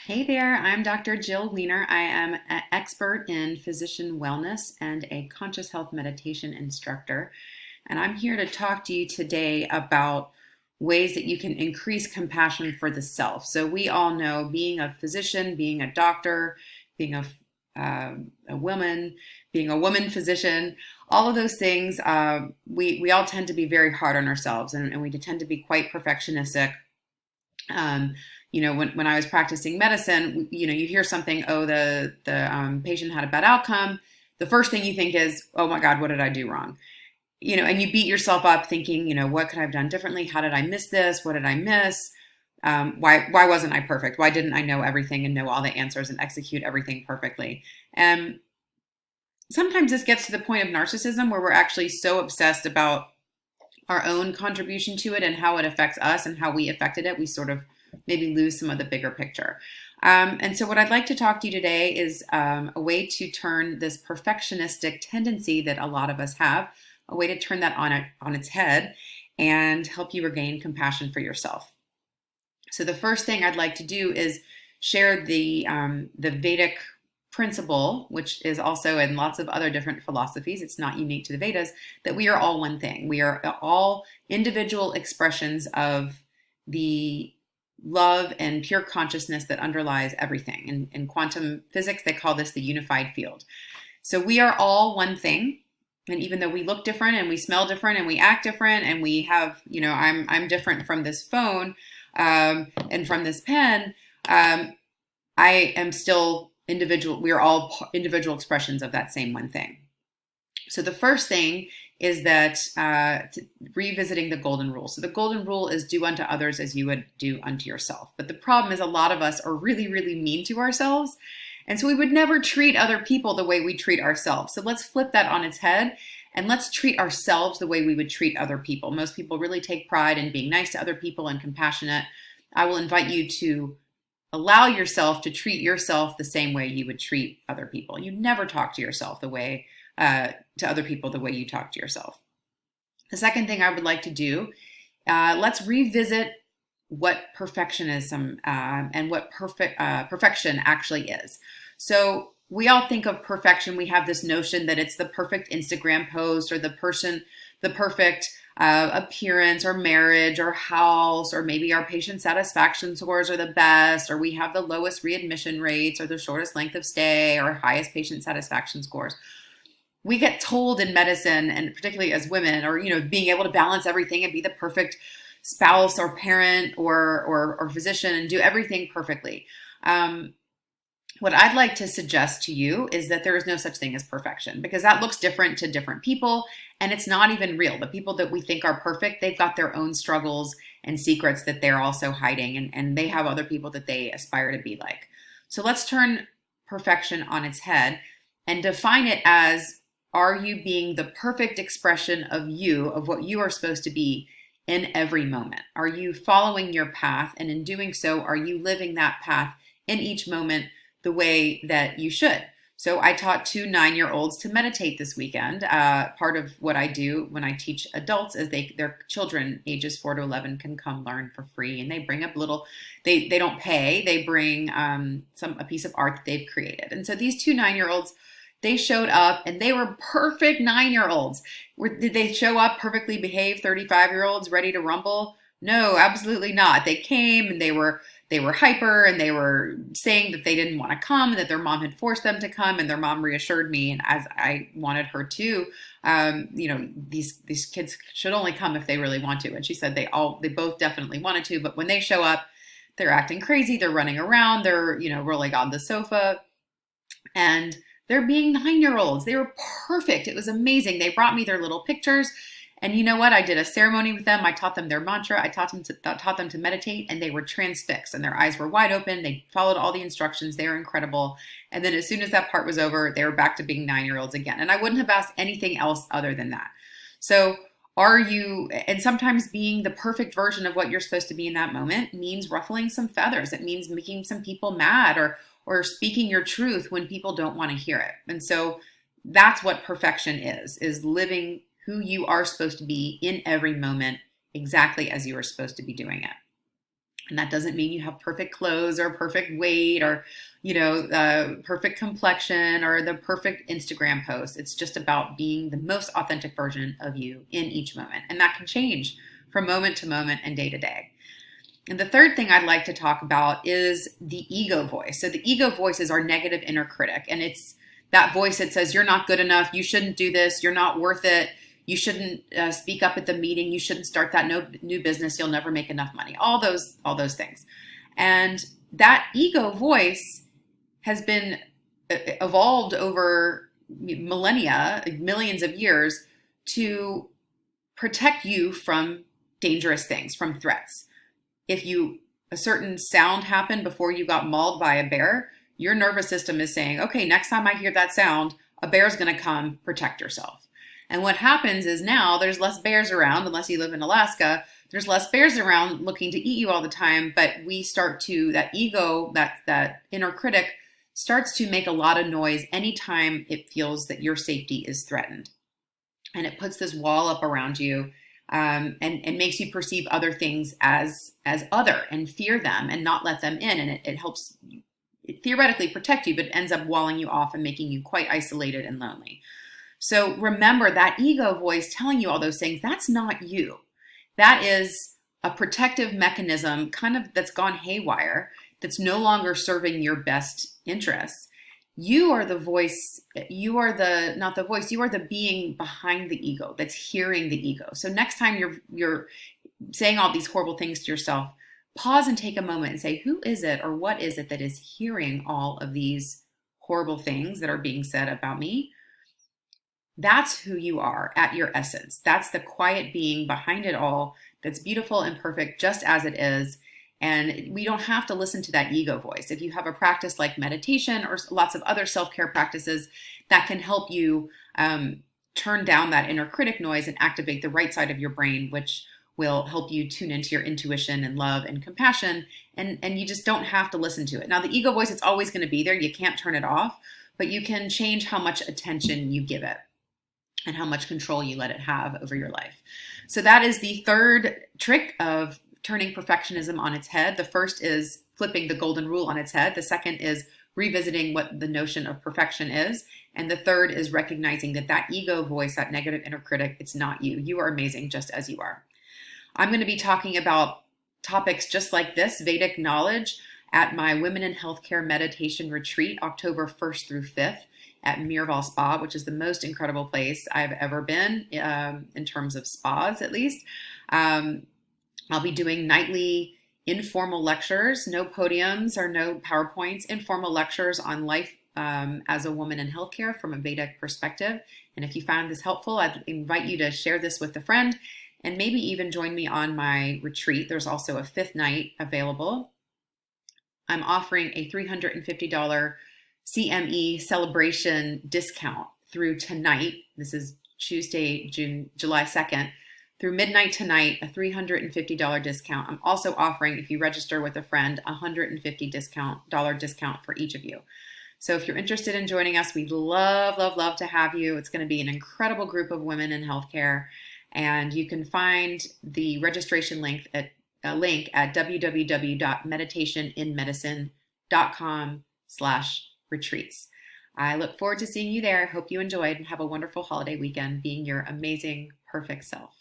Hey there, I'm Dr. Jill Wener. I am an expert in physician wellness and a conscious health meditation instructor. And I'm here to talk to you today about ways that you can increase compassion for the self. So, we all know being a physician, being a doctor, being a woman, being a woman physician, all of those things, we all tend to be very hard on ourselves and we tend to be quite perfectionistic. um, when I was practicing medicine, you hear something, oh, the patient had a bad outcome. The first thing you think is, oh my God, what did I do wrong? And you beat yourself up thinking, what could I have done differently? How did I miss this? What did I miss? Why wasn't I perfect? Why didn't I know everything and know all the answers and execute everything perfectly? And sometimes this gets to the point of narcissism where we're actually so obsessed about our own contribution to it and how it affects us and how we affected it, we sort of maybe lose some of the bigger picture. And so what I'd like to talk to you today is a way to turn this perfectionistic tendency that a lot of us have, a way to turn that on its head and help you regain compassion for yourself. So the first thing I'd like to do is share the Vedic principle, which is also in lots of other different philosophies. It's not unique to the Vedas, that we are all one thing. We are all individual expressions of the love and pure consciousness that underlies everything. In quantum physics, they call this the unified field. So we are all one thing. And even though we look different and we smell different and we act different and we have, I'm different from this phone and from this pen, I am still individual. We are all individual expressions of that same one thing. So the first thing is that revisiting the golden rule. So the golden rule is do unto others as you would do unto yourself. But the problem is a lot of us are really, really mean to ourselves. And so we would never treat other people the way we treat ourselves. So let's flip that on its head and let's treat ourselves the way we would treat other people. Most people really take pride in being nice to other people and compassionate. I will invite you to allow yourself to treat yourself the same way you would treat other people. You never talk to yourself the way to other people the way you talk to yourself. The second thing I would like to do, let's revisit what perfectionism and what perfection actually is. So we all think of perfection. We have this notion that it's the perfect Instagram post or the perfect appearance or marriage or house, or maybe our patient satisfaction scores are the best, or we have the lowest readmission rates or the shortest length of stay or highest patient satisfaction scores. We get told in medicine, and particularly as women, or being able to balance everything and be the perfect spouse or parent or physician and do everything perfectly. What I'd like to suggest to you is that there is no such thing as perfection, because that looks different to different people and it's not even real. The people that we think are perfect, they've got their own struggles and secrets that they're also hiding, and they have other people that they aspire to be like. So let's turn perfection on its head and define it as, are you being the perfect expression of you, of what you are supposed to be in every moment? Are you following your path? And in doing so, are you living that path in each moment the way that you should? So I taught 2 9-year-olds to meditate this weekend. Part of what I do when I teach adults is their children ages 4 to 11 can come learn for free, and they bring up they don't pay. They bring a piece of art that they've created. And so these 2 9-year-olds, they showed up and they were perfect 9-year-olds. Did they show up perfectly behaved 35-year-olds ready to rumble? No, absolutely not. They came and they were hyper, and they were saying that they didn't want to come and that their mom had forced them to come, and their mom reassured me, and as I wanted her to, these kids should only come if they really want to. And she said they both definitely wanted to, but when they show up, they're acting crazy, they're running around, they're rolling on the sofa, and they're being 9-year-olds. They were perfect. It was amazing. They brought me their little pictures. And you know what? I did a ceremony with them. I taught them their mantra. I taught them to meditate, and they were transfixed and their eyes were wide open. They followed all the instructions. They were incredible. And then as soon as that part was over, they were back to being 9-year-olds again. And I wouldn't have asked anything else other than that. So and sometimes being the perfect version of what you're supposed to be in that moment means ruffling some feathers. It means making some people mad or speaking your truth when people don't want to hear it. And so that's what perfection is living who you are supposed to be in every moment, exactly as you are supposed to be doing it. And that doesn't mean you have perfect clothes or perfect weight or, perfect complexion or the perfect Instagram post. It's just about being the most authentic version of you in each moment. And that can change from moment to moment and day to day. And the third thing I'd like to talk about is the ego voice. So the ego voice is our negative inner critic. And it's that voice that says, you're not good enough. You shouldn't do this. You're not worth it. You shouldn't speak up at the meeting. You shouldn't start that new business. You'll never make enough money. All those things. And that ego voice has been evolved over millennia, millions of years, to protect you from dangerous things, from threats. If a certain sound happened before you got mauled by a bear, your nervous system is saying, okay, next time I hear that sound, a bear's going to come, protect yourself. And what happens is now there's less bears around, unless you live in Alaska, there's less bears around looking to eat you all the time, but we start to, that ego, that inner critic starts to make a lot of noise anytime it feels that your safety is threatened. And it puts this wall up around you, and makes you perceive other things as other and fear them and not let them in. And it helps theoretically protect you, but it ends up walling you off and making you quite isolated and lonely. So remember that ego voice telling you all those things, that's not you. That is a protective mechanism kind of that's gone haywire, that's no longer serving your best interests. You are the voice, you are the being behind the ego that's hearing the ego. So next time you're saying all these horrible things to yourself, pause and take a moment and say, who is it or what is it that is hearing all of these horrible things that are being said about me? That's who you are at your essence. That's the quiet being behind it all that's beautiful and perfect just as it is. And we don't have to listen to that ego voice. If you have a practice like meditation or lots of other self-care practices that can help you turn down that inner critic noise and activate the right side of your brain, which will help you tune into your intuition and love and compassion. And you just don't have to listen to it. Now, the ego voice, it's always going to be there. You can't turn it off, but you can change how much attention you give it and how much control you let it have over your life. So that is the third trick of turning perfectionism on its head. The first is flipping the golden rule on its head. The second is revisiting what the notion of perfection is. And the third is recognizing that ego voice, that negative inner critic, it's not you. You are amazing just as you are. I'm going to be talking about topics just like this, Vedic knowledge, at my Women in Healthcare Meditation Retreat, October 1st through 5th. At Miraval Spa, which is the most incredible place I've ever been, in terms of spas, at least. I'll be doing nightly informal lectures, no podiums or no PowerPoints, informal lectures on life as a woman in healthcare from a Vedic perspective. And if you found this helpful, I'd invite you to share this with a friend and maybe even join me on my retreat. There's also a 5th night available. I'm offering a $350 CME celebration discount through tonight. This is Tuesday, July 2nd. Through midnight tonight, a $350 discount. I'm also offering, if you register with a friend, a $150 discount for each of you. So if you're interested in joining us, we'd love, love, love to have you. It's going to be an incredible group of women in healthcare. And you can find the registration link at www.meditationinmedicine.com/retreats. I look forward to seeing you there. Hope you enjoyed and have a wonderful holiday weekend being your amazing, perfect self.